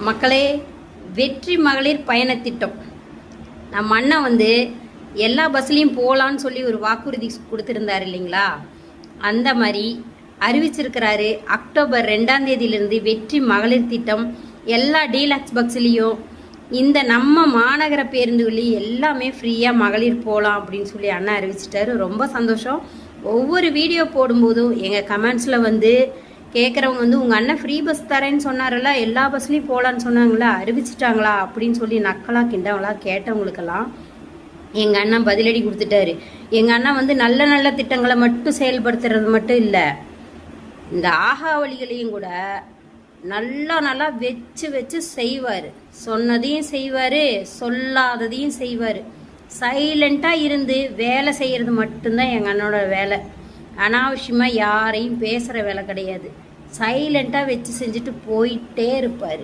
மக்களே, வெற்றி மகளிர் பயணத் திட்டம் நம்ம அண்ணன் எல்லா பஸ்லையும் போகலான்னு சொல்லி ஒரு வாக்குறுதி கொடுத்துருந்தார் இல்லைங்களா? அந்த மாதிரி அறிவிச்சிருக்கிறாரு. அக்டோபர் 2ஆம் தேதியிலிருந்து வெற்றி மகளிர் திட்டம் எல்லா டீலக்ஸ் பஸ்லேயும் இந்த நம்ம மாநகர பேருந்துகளையும் எல்லாமே ஃப்ரீயாக மகளிர் போகலாம் அப்படின்னு சொல்லி அண்ணன் அறிவிச்சிட்டாரு. ரொம்ப சந்தோஷம். ஒவ்வொரு வீடியோ போடும்போதும் எங்கள் கமெண்ட்ஸில் கேட்குறவங்க உங்கள் அண்ணன் ஃப்ரீ பஸ் தரேன்னு சொன்னார்ல, எல்லா பஸ்லேயும் போகலான்னு சொன்னாங்களா, அறிவிச்சிட்டாங்களா அப்படின்னு சொல்லி நக்கலாக கிண்டவங்களா கேட்டவங்களுக்கெல்லாம் எங்கள் அண்ணன் பதிலடி கொடுத்துட்டாரு. எங்கள் அண்ணன் நல்ல நல்ல திட்டங்களை மட்டும் செயல்படுத்துறது மட்டும் இல்லை, இந்த ஆகாவளிகளையும் கூட நல்லா வச்சு வச்சு செய்வார். சொன்னதையும் செய்வார், சொல்லாததையும் செய்வார். சைலண்ட்டாக இருந்து வேலை செய்கிறது மட்டும்தான் எங்கள் அண்ணனோட வேலை. அனாவசியமாக யாரையும் பேசுகிற வேலை கிடையாது. சைலண்ட்டாக வச்சு செஞ்சுட்டு போயிட்டே இருப்பார்.